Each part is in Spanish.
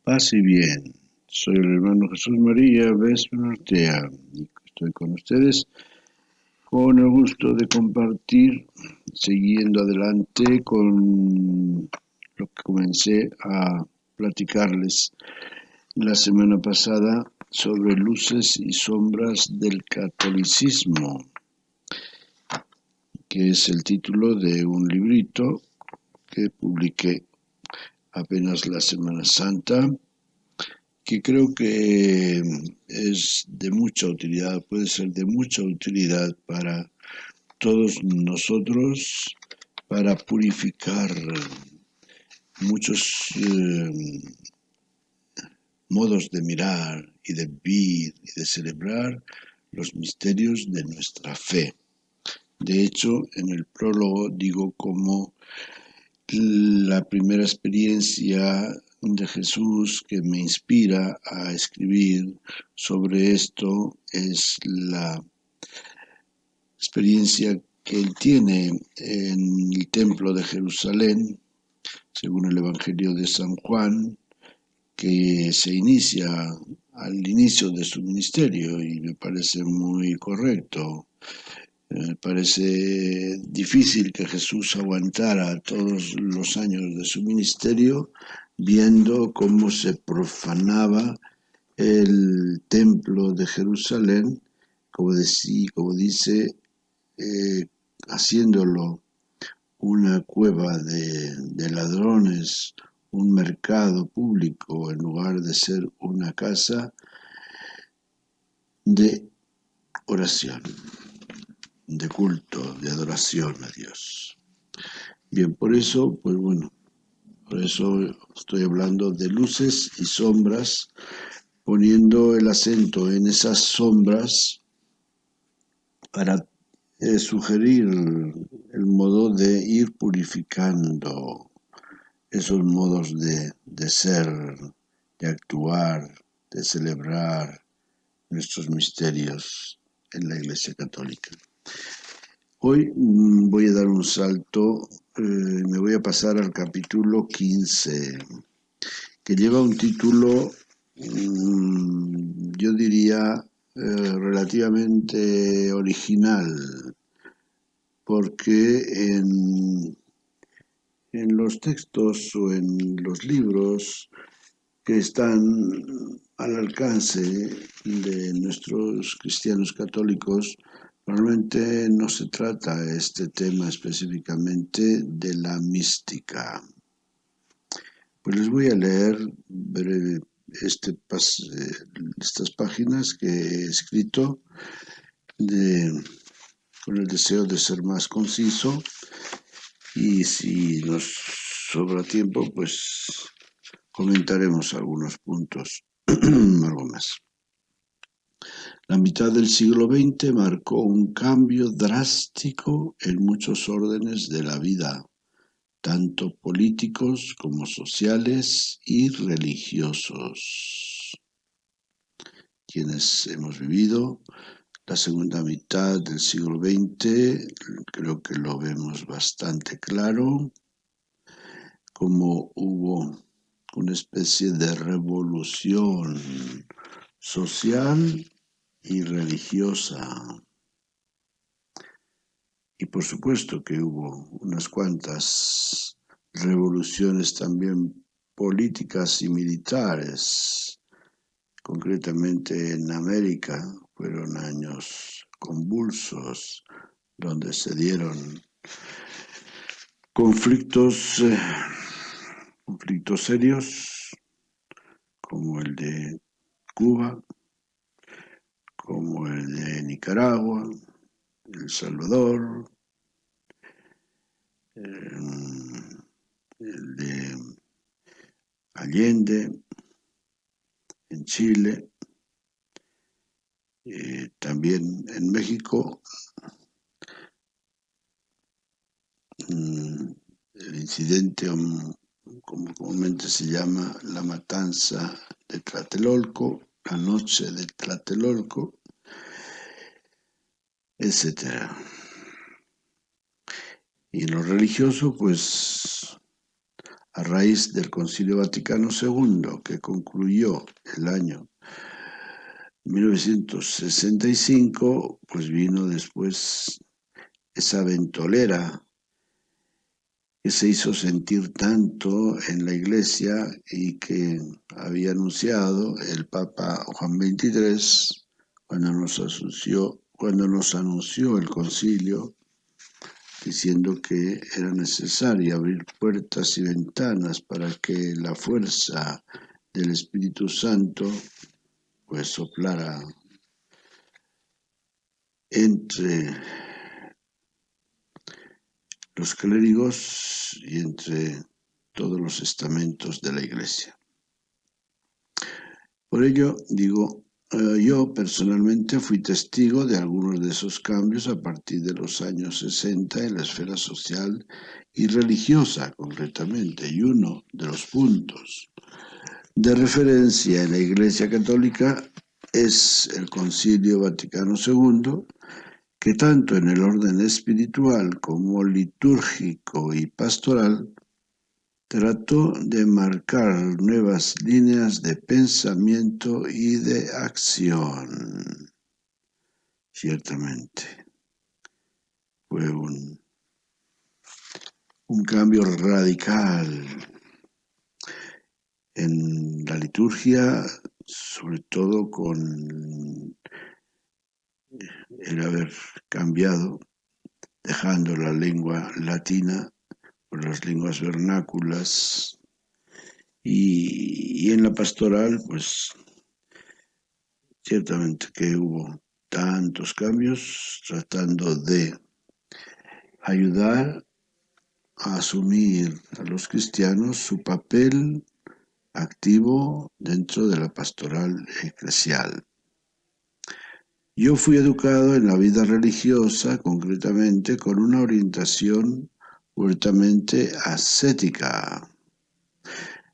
Paz y bien. Soy el hermano Jesús María Vesper Ortea y estoy con ustedes con el gusto de compartir, siguiendo adelante con lo que comencé a platicarles la semana pasada sobre luces y sombras del catolicismo, que es el título de un librito que publiqué apenas la Semana Santa, que creo que es de mucha utilidad, puede ser de mucha utilidad para todos nosotros, para purificar muchos modos de mirar y de vivir y de celebrar los misterios de nuestra fe. De hecho, en el prólogo digo cómo la primera experiencia de Jesús que me inspira a escribir sobre esto es la experiencia que él tiene en el templo de Jerusalén, según el Evangelio de San Juan, que se inicia al inicio de su ministerio y me parece muy correcto. Me parece difícil que Jesús aguantara todos los años de su ministerio viendo cómo se profanaba el templo de Jerusalén, como dice, haciéndolo una cueva de ladrones, un mercado público en lugar de ser una casa de oración, de culto, de adoración a Dios. Bien, por eso, pues bueno, por eso estoy hablando de luces y sombras, poniendo el acento en esas sombras para sugerir el modo de ir purificando esos modos de ser, de actuar, de celebrar nuestros misterios en la Iglesia Católica. Hoy voy a dar un salto, me voy a pasar al capítulo 15, que lleva un título, yo diría, relativamente original, porque en los textos o en los libros que están al alcance de nuestros cristianos católicos, normalmente no se trata este tema específicamente de la mística. Pues les voy a leer breve estas páginas que he escrito con el deseo de ser más conciso, y si nos sobra tiempo, pues comentaremos algunos puntos, algo más. La mitad del siglo XX marcó un cambio drástico en muchos órdenes de la vida, tanto políticos como sociales y religiosos. Quienes hemos vivido la segunda mitad del siglo XX, creo que lo vemos bastante claro, como hubo una especie de revolución social y religiosa. Y por supuesto que hubo unas cuantas revoluciones también políticas y militares. Concretamente en América fueron años convulsos donde se dieron conflictos serios como el de Cuba, como el de Nicaragua, El Salvador, el de Allende en Chile, también en México, el incidente, como comúnmente se llama, la matanza de Tlatelolco, la noche de Tlatelolco, etc. Y en lo religioso, pues a raíz del Concilio Vaticano II, que concluyó el año 1965, pues vino después esa ventolera que se hizo sentir tanto en la Iglesia y que había anunciado el Papa Juan XXIII cuando nos anunció el concilio, diciendo que era necesario abrir puertas y ventanas para que la fuerza del Espíritu Santo pues soplara entre los clérigos y entre todos los estamentos de la Iglesia. Por ello, digo, yo personalmente fui testigo de algunos de esos cambios a partir de los años 60 en la esfera social y religiosa concretamente, y uno de los puntos de referencia en la Iglesia Católica es el Concilio Vaticano II, que tanto en el orden espiritual como litúrgico y pastoral trató de marcar nuevas líneas de pensamiento y de acción. Ciertamente, fue un cambio radical en la liturgia, sobre todo con el haber cambiado, dejando la lengua latina por las lenguas vernáculas, y en la pastoral, pues ciertamente que hubo tantos cambios tratando de ayudar a asumir a los cristianos su papel activo dentro de la pastoral eclesial. Yo fui educado en la vida religiosa, concretamente con una orientación fuertemente ascética,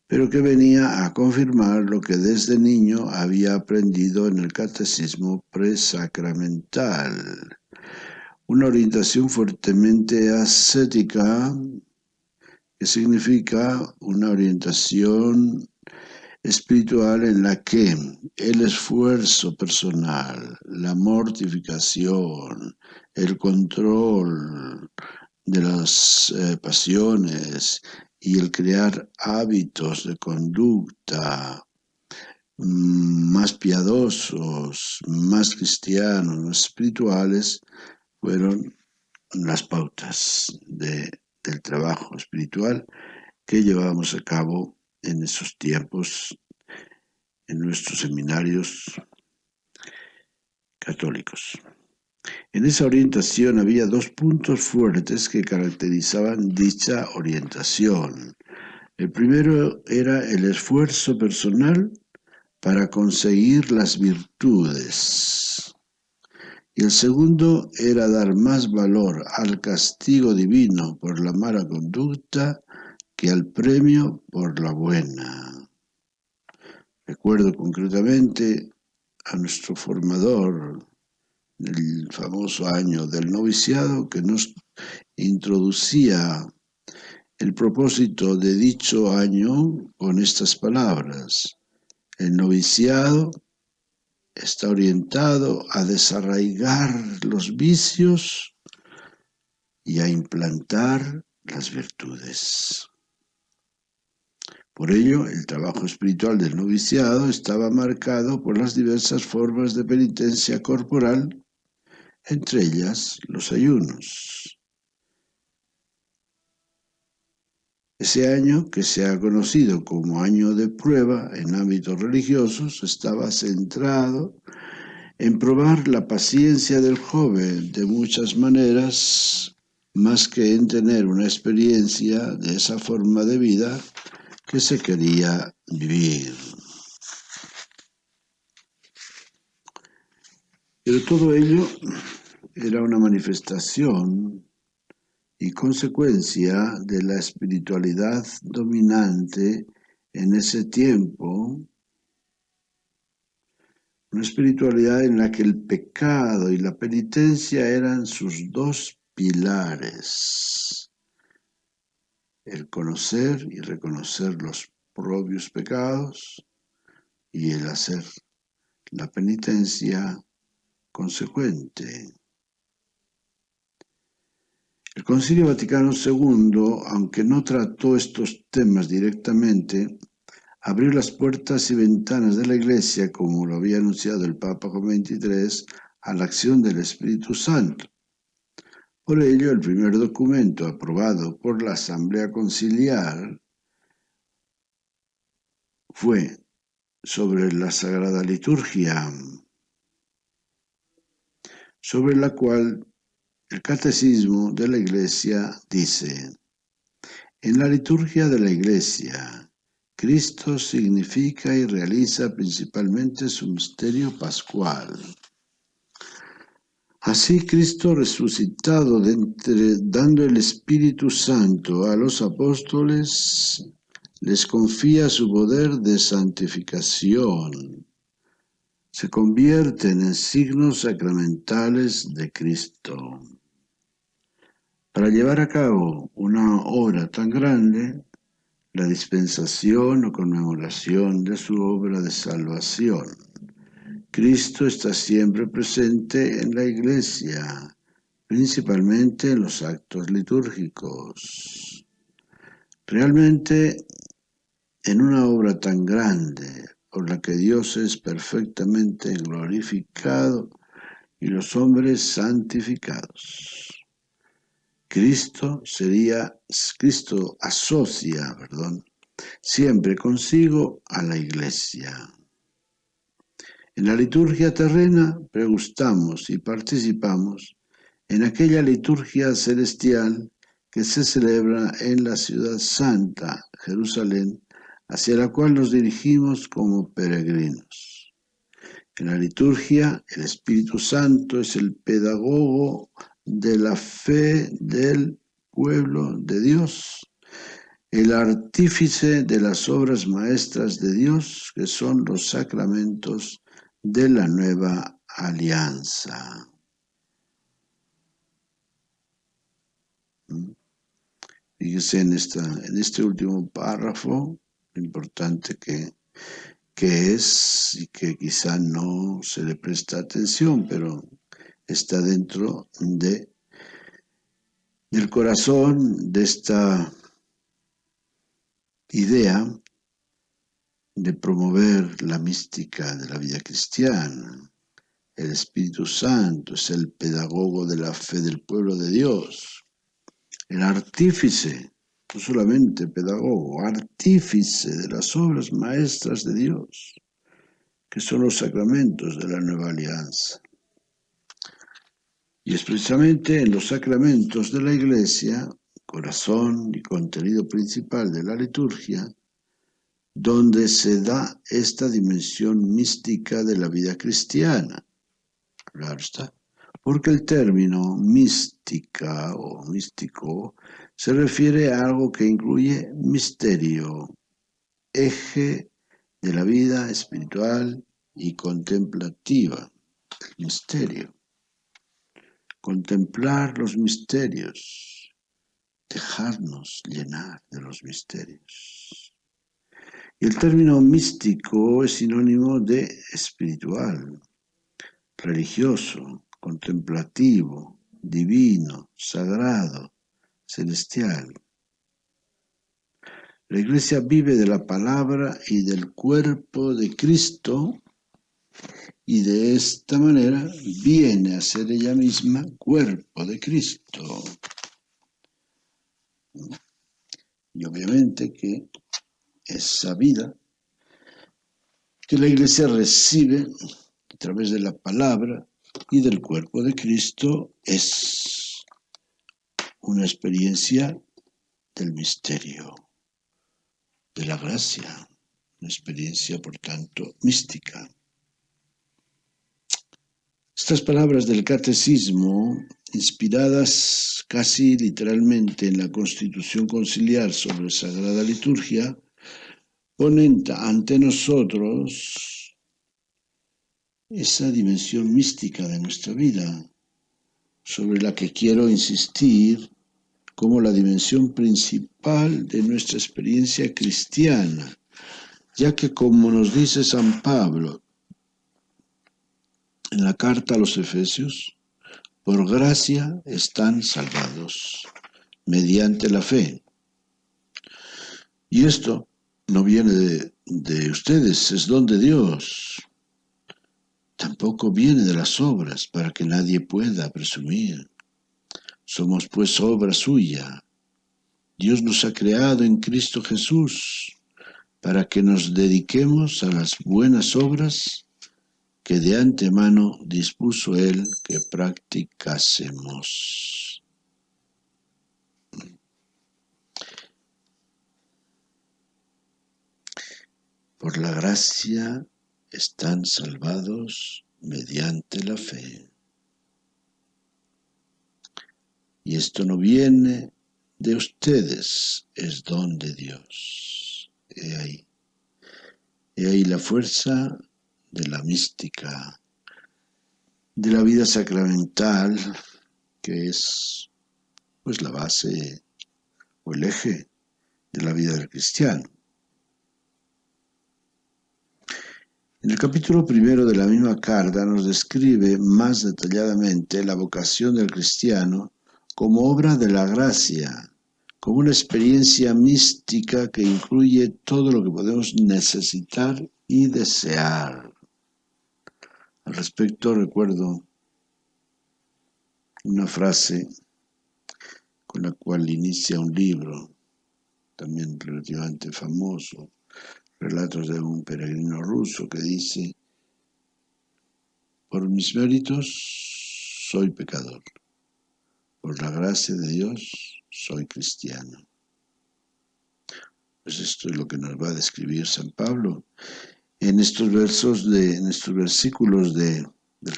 pero que venía a confirmar lo que desde niño había aprendido en el catecismo presacramental. Una orientación fuertemente ascética, que significa una orientación espiritual en la que el esfuerzo personal, la mortificación, el control de las pasiones y el crear hábitos de conducta más piadosos, más cristianos, más espirituales, fueron las pautas del trabajo espiritual que llevábamos a cabo en esos tiempos en nuestros seminarios católicos. En esa orientación había dos puntos fuertes que caracterizaban dicha orientación. El primero era el esfuerzo personal para conseguir las virtudes. Y el segundo era dar más valor al castigo divino por la mala conducta que al premio por la buena. Recuerdo concretamente a nuestro formador del famoso año del noviciado, que nos introducía el propósito de dicho año con estas palabras: el noviciado está orientado a desarraigar los vicios y a implantar las virtudes. Por ello, el trabajo espiritual del noviciado estaba marcado por las diversas formas de penitencia corporal, entre ellas los ayunos. Ese año, que se ha conocido como año de prueba en ámbitos religiosos, estaba centrado en probar la paciencia del joven de muchas maneras, más que en tener una experiencia de esa forma de vida que se quería vivir. Pero todo ello era una manifestación y consecuencia de la espiritualidad dominante en ese tiempo, una espiritualidad en la que el pecado y la penitencia eran sus dos pilares. el conocer y reconocer los propios pecados y el hacer la penitencia consecuente. El Concilio Vaticano II, aunque no trató estos temas directamente, abrió las puertas y ventanas de la Iglesia, como lo había anunciado el Papa Juan XXIII, a la acción del Espíritu Santo. Por ello, el primer documento aprobado por la Asamblea Conciliar fue sobre la Sagrada Liturgia, sobre la cual el Catecismo de la Iglesia dice: en la liturgia de la Iglesia, Cristo significa y realiza principalmente su misterio pascual. Así Cristo resucitado dando el Espíritu Santo a los apóstoles, les confía su poder de santificación. Se convierten en signos sacramentales de Cristo. Para llevar a cabo una obra tan grande, la dispensación o conmemoración de su obra de salvación, Cristo está siempre presente en la Iglesia, principalmente en los actos litúrgicos. Realmente, en una obra tan grande, por la que Dios es perfectamente glorificado y los hombres santificados, Cristo asocia, siempre consigo a la Iglesia. En la liturgia terrena pregustamos y participamos en aquella liturgia celestial que se celebra en la ciudad santa, Jerusalén, hacia la cual nos dirigimos como peregrinos. En la liturgia, el Espíritu Santo es el pedagogo de la fe del pueblo de Dios, el artífice de las obras maestras de Dios, que son los sacramentos de la nueva alianza. Fíjese en este último párrafo, lo importante que es y que quizá no se le presta atención, pero está dentro del corazón de esta idea de promover la mística de la vida cristiana. El Espíritu Santo es el pedagogo de la fe del pueblo de Dios, el artífice, no solamente pedagogo, artífice de las obras maestras de Dios, que son los sacramentos de la nueva alianza. Y es precisamente en los sacramentos de la Iglesia, corazón y contenido principal de la liturgia, donde se da esta dimensión mística de la vida cristiana. Claro está. Porque el término mística o místico se refiere a algo que incluye misterio, eje de la vida espiritual y contemplativa. Misterio. Contemplar los misterios, dejarnos llenar de los misterios. Y el término místico es sinónimo de espiritual, religioso, contemplativo, divino, sagrado, celestial. La Iglesia vive de la palabra y del cuerpo de Cristo y de esta manera viene a ser ella misma cuerpo de Cristo. Y obviamente que esa vida que la Iglesia recibe a través de la palabra y del cuerpo de Cristo es una experiencia del misterio, de la gracia, una experiencia, por tanto, mística. Estas palabras del Catecismo, inspiradas casi literalmente en la Constitución Conciliar sobre Sagrada Liturgia, ponen ante nosotros esa dimensión mística de nuestra vida, sobre la que quiero insistir como la dimensión principal de nuestra experiencia cristiana, ya que como nos dice San Pablo en la carta a los Efesios, por gracia están salvados mediante la fe. Y esto no viene de ustedes, es don de Dios. Tampoco viene de las obras para que nadie pueda presumir. Somos pues obra suya. Dios nos ha creado en Cristo Jesús para que nos dediquemos a las buenas obras que de antemano dispuso Él que practicásemos. Por la gracia están salvados mediante la fe. Y esto no viene de ustedes, es don de Dios. He ahí la fuerza de la mística, de la vida sacramental, que es pues la base o el eje de la vida del cristiano. En el capítulo primero de la misma carta nos describe más detalladamente la vocación del cristiano como obra de la gracia, como una experiencia mística que incluye todo lo que podemos necesitar y desear. Al respecto recuerdo una frase con la cual inicia un libro, también relativamente famoso, Relatos de un peregrino ruso, que dice: por mis méritos soy pecador, por la gracia de Dios soy cristiano. Pues esto es lo que nos va a describir San Pablo en estos versículos del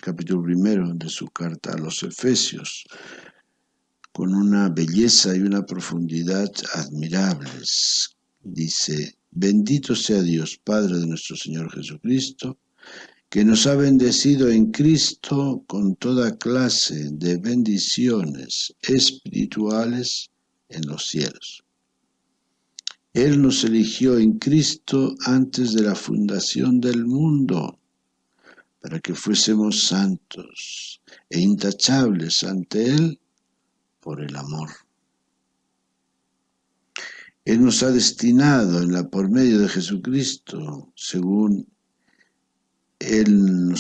capítulo primero de su carta a los Efesios, con una belleza y una profundidad admirables. Dice: bendito sea Dios, Padre de nuestro Señor Jesucristo, que nos ha bendecido en Cristo con toda clase de bendiciones espirituales en los cielos. Él nos eligió en Cristo antes de la fundación del mundo, para que fuésemos santos e intachables ante Él por el amor. Él nos ha destinado por medio de Jesucristo, según el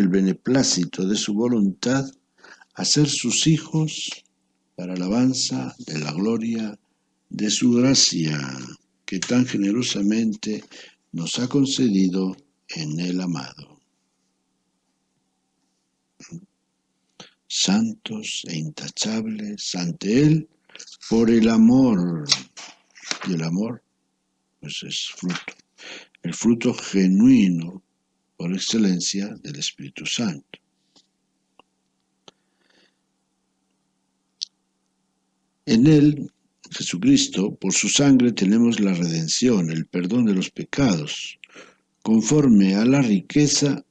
beneplácito de su voluntad, a ser sus hijos para alabanza de la gloria de su gracia, que tan generosamente nos ha concedido en el amado. Santos e intachables ante Él por el amor. Y el amor, pues es el fruto genuino por excelencia del Espíritu Santo. En Él, Jesucristo, por su sangre tenemos la redención, el perdón de los pecados, conforme a la riqueza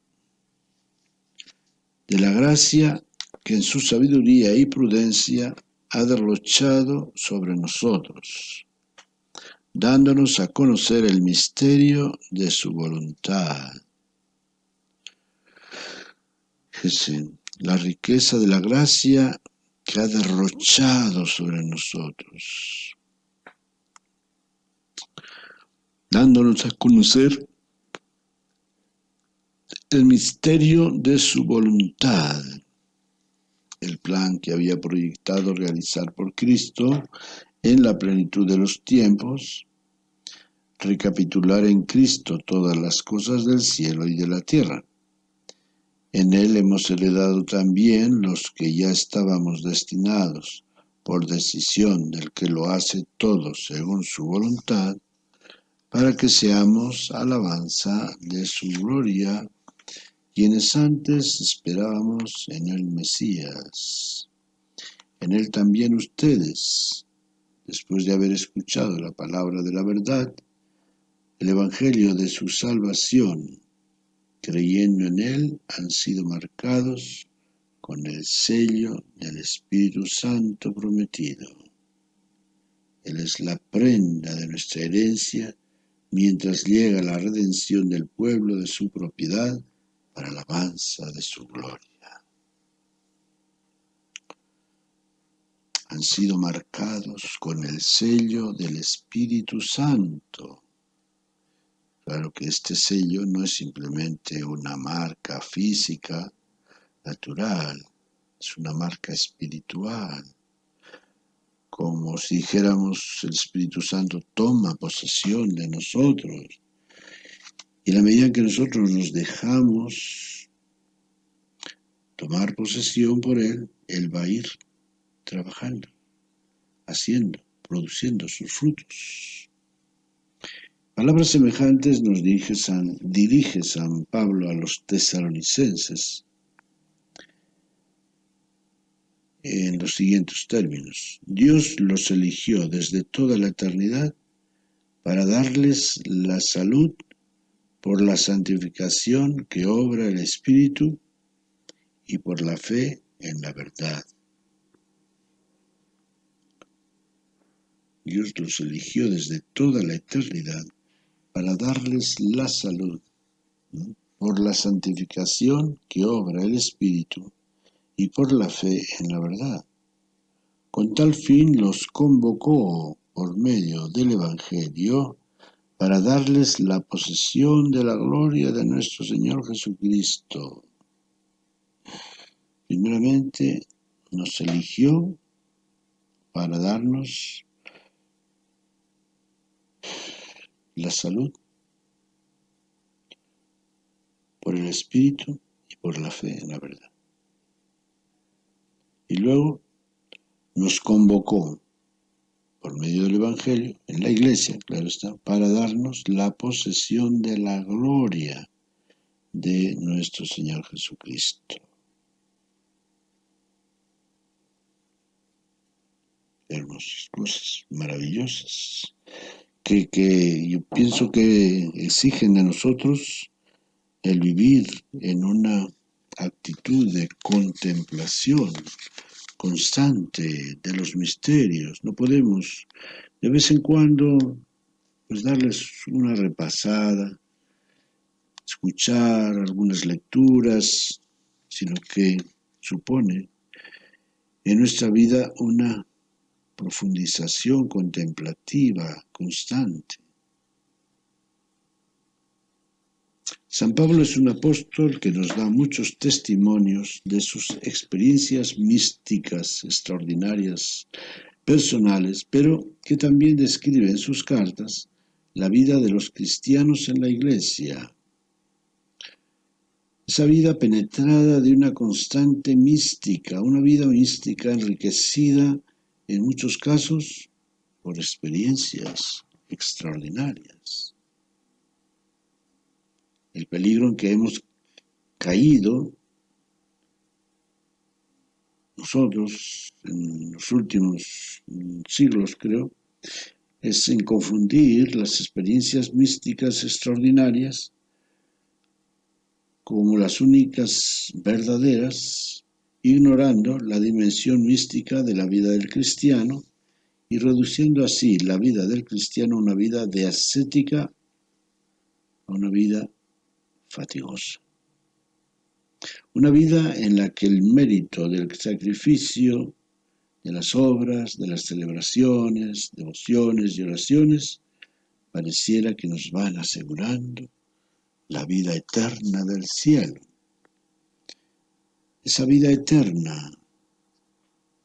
de la gracia que en su sabiduría y prudencia ha derrochado sobre nosotros, dándonos a conocer el misterio de su voluntad. La riqueza de la gracia que ha derrochado sobre nosotros, dándonos a conocer el misterio de su voluntad, el plan que había proyectado realizar por Cristo en la plenitud de los tiempos, recapitular en Cristo todas las cosas del cielo y de la tierra. En Él hemos heredado también los que ya estábamos destinados, por decisión del que lo hace todo según su voluntad, para que seamos alabanza de su gloria, quienes antes esperábamos en el Mesías. En Él también ustedes, después de haber escuchado la palabra de la verdad, el evangelio de su salvación, creyendo en Él, han sido marcados con el sello del Espíritu Santo prometido. Él es la prenda de nuestra herencia mientras llega la redención del pueblo de su propiedad para alabanza de su gloria. Han sido marcados con el sello del Espíritu Santo. Claro que este sello no es simplemente una marca física, natural, es una marca espiritual. Como si dijéramos, el Espíritu Santo toma posesión de nosotros. Y en la medida en que nosotros nos dejamos tomar posesión por Él va a ir trabajando, haciendo, produciendo sus frutos. Palabras semejantes nos dirige San Pablo a los tesalonicenses en los siguientes términos. Dios los eligió desde toda la eternidad para darles la salud por la santificación que obra el Espíritu y por la fe en la verdad. Dios los eligió desde toda la eternidad para darles la salud, ¿no?, por la santificación que obra el Espíritu y por la fe en la verdad. Con tal fin los convocó por medio del Evangelio para darles la posesión de la gloria de nuestro Señor Jesucristo. Primeramente nos eligió para darnos la salud por el Espíritu y por la fe en la verdad. Y luego nos convocó por medio del Evangelio, en la iglesia, claro está, para darnos la posesión de la gloria de nuestro Señor Jesucristo. Hermosas cosas maravillosas que yo pienso que exigen de nosotros el vivir en una actitud de contemplación constante de los misterios. No podemos de vez en cuando pues darles una repasada, escuchar algunas lecturas, sino que supone en nuestra vida una profundización contemplativa constante. San Pablo es un apóstol que nos da muchos testimonios de sus experiencias místicas extraordinarias, personales, pero que también describe en sus cartas la vida de los cristianos en la Iglesia. Esa vida penetrada de una constante mística, una vida mística enriquecida en muchos casos por experiencias extraordinarias. El peligro en que hemos caído nosotros en los últimos siglos, creo, es en confundir las experiencias místicas extraordinarias como las únicas verdaderas, ignorando la dimensión mística de la vida del cristiano y reduciendo así la vida del cristiano a una vida de ascética, a una vida fatigosa. Una vida en la que el mérito del sacrificio, de las obras, de las celebraciones, devociones y oraciones, pareciera que nos van asegurando la vida eterna del cielo. Esa vida eterna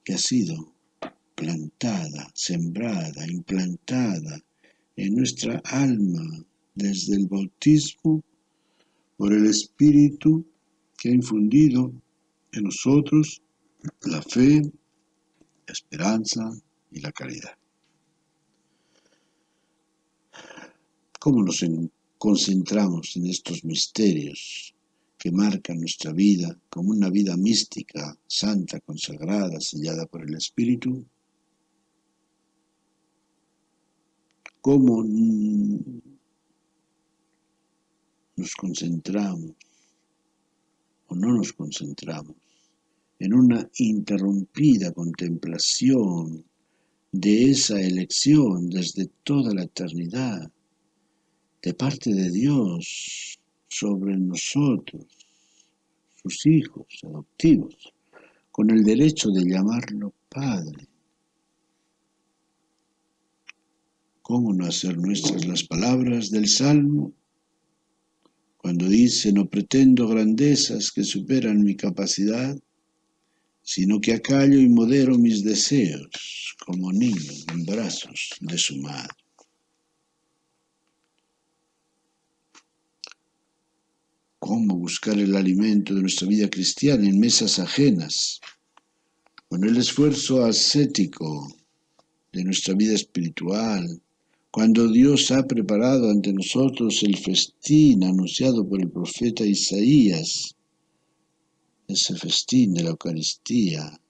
que ha sido plantada, sembrada, implantada en nuestra alma desde el bautismo por el Espíritu que ha infundido en nosotros la fe, la esperanza y la caridad. ¿Cómo nos concentramos en estos misterios que marcan nuestra vida como una vida mística, santa, consagrada, sellada por el Espíritu? ¿Cómo nos concentramos o no nos concentramos en una interrumpida contemplación de esa elección desde toda la eternidad de parte de Dios sobre nosotros, sus hijos adoptivos, con el derecho de llamarlo Padre. ¿Cómo no hacer nuestras las palabras del Salmo cuando dice: no pretendo grandezas que superan mi capacidad, sino que acallo y modero mis deseos como niño en brazos de su madre? ¿Cómo buscar el alimento de nuestra vida cristiana en mesas ajenas, con el esfuerzo ascético de nuestra vida espiritual, cuando Dios ha preparado ante nosotros el festín anunciado por el profeta Isaías, ese festín de la Eucaristía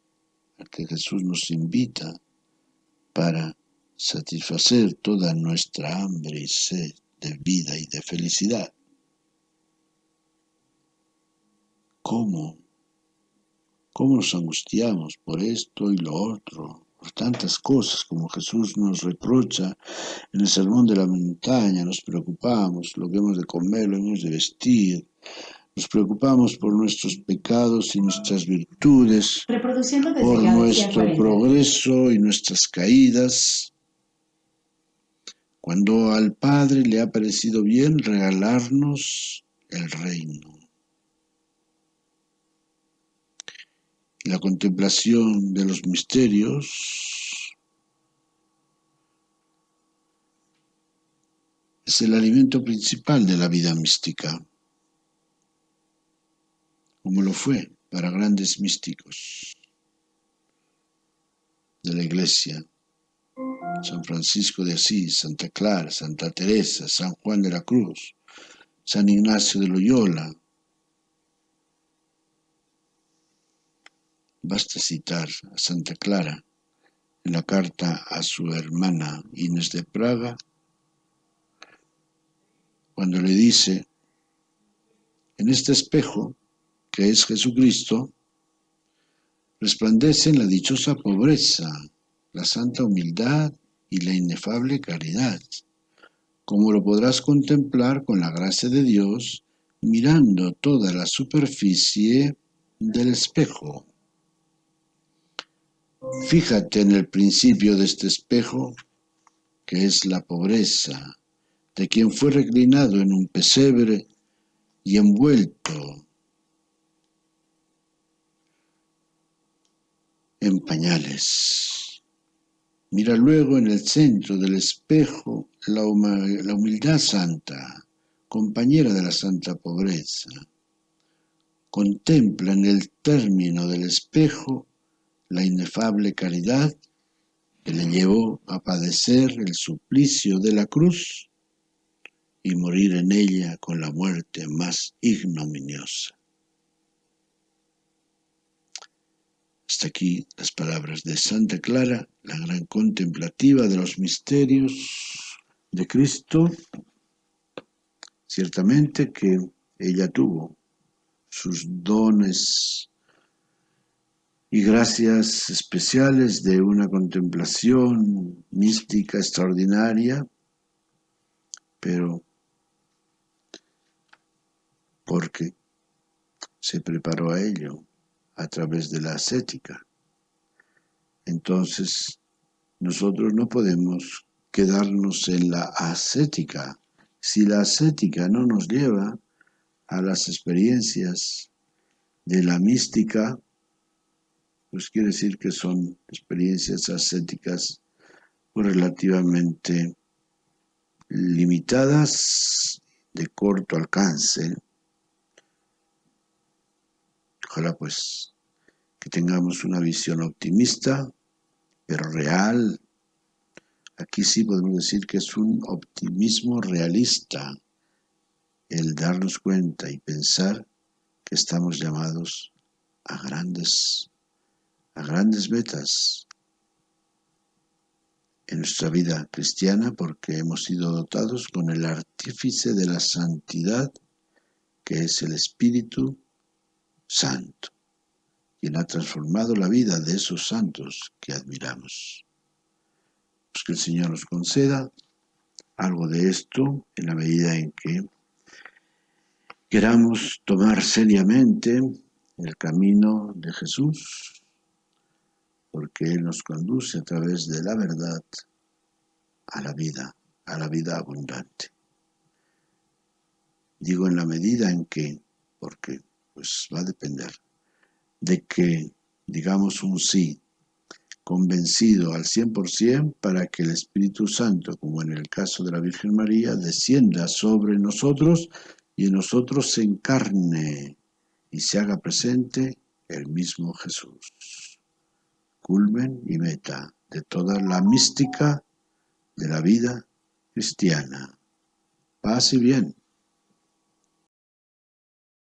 al que Jesús nos invita para satisfacer toda nuestra hambre y sed de vida y de felicidad? ¿Cómo nos angustiamos por esto y lo otro, por tantas cosas como Jesús nos reprocha en el Sermón de la Montaña? Nos preocupamos lo que hemos de comer, lo que hemos de vestir, nos preocupamos por nuestros pecados y nuestras virtudes, por nuestro progreso y nuestras caídas, cuando al Padre le ha parecido bien regalarnos el reino. La contemplación de los misterios es el alimento principal de la vida mística, como lo fue para grandes místicos de la Iglesia: San Francisco de Asís, Santa Clara, Santa Teresa, San Juan de la Cruz, San Ignacio de Loyola. Basta citar a Santa Clara en la carta a su hermana Inés de Praga, cuando le dice: en este espejo, que es Jesucristo, resplandecen la dichosa pobreza, la santa humildad y la inefable caridad, como lo podrás contemplar con la gracia de Dios mirando toda la superficie del espejo. Fíjate en el principio de este espejo, que es la pobreza de quien fue reclinado en un pesebre y envuelto en pañales. Mira luego en el centro del espejo la humildad santa, compañera de la santa pobreza. Contempla en el término del espejo la inefable caridad que le llevó a padecer el suplicio de la cruz y morir en ella con la muerte más ignominiosa. Hasta aquí las palabras de Santa Clara, la gran contemplativa de los misterios de Cristo. Ciertamente que ella tuvo sus dones y gracias especiales de una contemplación mística extraordinaria, pero porque se preparó a ello a través de la ascética. Entonces, nosotros no podemos quedarnos en la ascética. Si la ascética no nos lleva a las experiencias de la mística, pues quiere decir que son experiencias ascéticas relativamente limitadas, de corto alcance. Ojalá pues que tengamos una visión optimista, pero real. Aquí sí podemos decir que es un optimismo realista el darnos cuenta y pensar que estamos llamados a grandes metas en nuestra vida cristiana, porque hemos sido dotados con el artífice de la santidad, que es el Espíritu Santo. quien ha transformado la vida de esos santos que admiramos. Pues que el Señor nos conceda algo de esto en la medida en que queramos tomar seriamente el camino de Jesús, porque Él nos conduce a través de la verdad a la vida abundante. Digo en la medida en que, porque pues va a depender de que digamos un sí convencido al 100% para que el Espíritu Santo, como en el caso de la Virgen María, descienda sobre nosotros y en nosotros se encarne y se haga presente el mismo Jesús. Culmen y meta de toda la mística de la vida cristiana. Paz y bien.